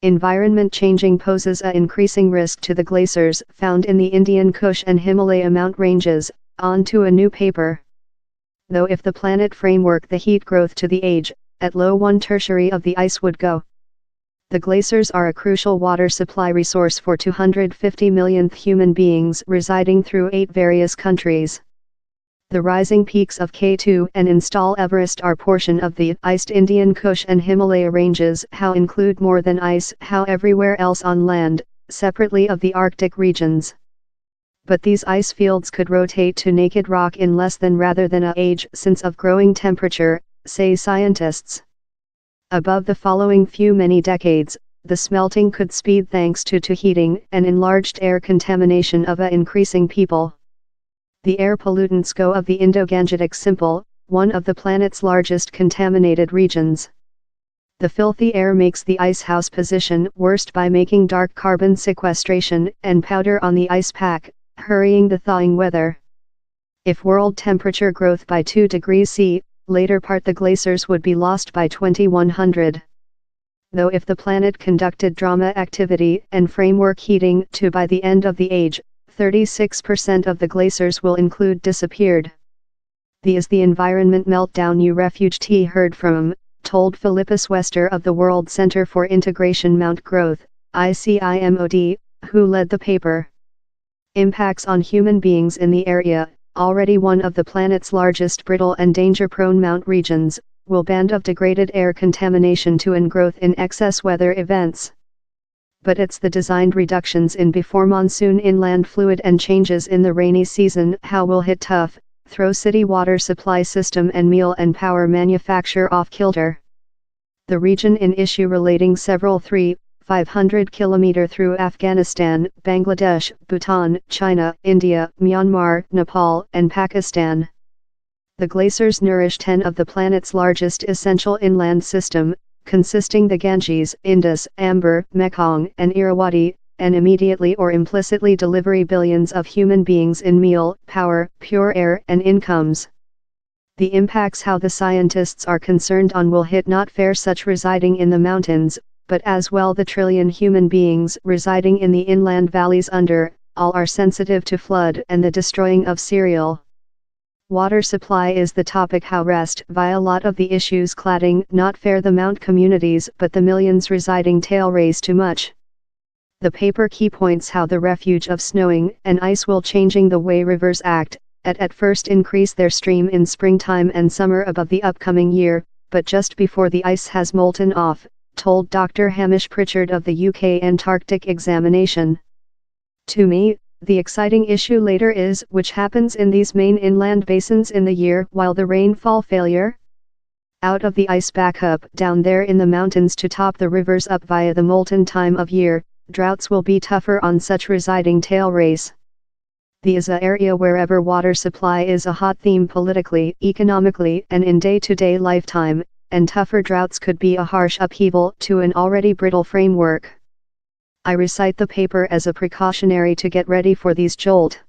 Environment changing poses an increasing risk to the glaciers found in the Indian Kush and Himalaya mount ranges, on to a new paper. Though if the planet framework the heat growth to the age, at low 1 tertiary of the ice would go. The glaciers are a crucial water supply resource for 250 millionth human beings residing through 8 various countries. The rising peaks of K2 and Install Everest are portion of the iced Indian Kush and Himalaya ranges, how include more than ice, how everywhere else on land, separately of the Arctic regions. But these ice fields could rotate to naked rock in less than rather than a age since of growing temperature, say scientists. Above the following few many decades, the smelting could speed thanks to heating and enlarged air contamination of a increasing people. The air pollutants go of the Indo-Gangetic Simple, one of the planet's largest contaminated regions. The filthy air makes the icehouse position worst by making dark carbon sequestration and powder on the ice pack, hurrying the thawing weather. If world temperature growth by 2 degrees C, later part the glaciers would be lost by 2100. Though if the planet conducted drama activity and framework heating to by the end of the age, 36% of the glaciers will include disappeared. The is the environment meltdown you refuged heard from, told Philippus Wester of the World Center for Integration Mount Growth, ICIMOD, who led the paper. Impacts on human beings in the area, already one of the planet's largest brittle and danger-prone mount regions, will band of degraded air contamination to and growth in excess weather events. But it's the designed reductions in before monsoon inland fluid and changes in the rainy season how will hit tough, throw city water supply system and meal and power manufacture off kilter. The region in issue relating several 500 km through Afghanistan, Bangladesh, Bhutan, China, India, Myanmar, Nepal, and Pakistan. The glaciers nourish 10 of the planet's largest essential inland system, consisting the Ganges, Indus, Amber, Mekong, and Irrawaddy, and immediately or implicitly deliver billions of human beings in meal, power, pure air, and incomes. The impacts how the scientists are concerned on will hit not fair such residing in the mountains, but as well the trillion human beings residing in the inland valleys under, all are sensitive to flood and the destroying of cereal. Water supply is the topic how rest via lot of the issues cladding not fair the mount communities but the millions residing tail raise too much. The paper key points how the refuge of snowing and ice will changing the way rivers act, at first increase their stream in springtime and summer above the upcoming year, but just before the ice has molten off, told Dr. Hamish Pritchard of the UK Antarctic Examination. To me, the exciting issue later is which happens in these main inland basins in the year while the rainfall failure. Out of the ice back up down there in the mountains to top the rivers up via the molten time of year, droughts will be tougher on such residing tail race. The is a area wherever water supply is a hot theme politically, economically and in day-to-day lifetime, and tougher droughts could be a harsh upheaval to an already brittle framework. I recite the paper as a precautionary to get ready for these jolt.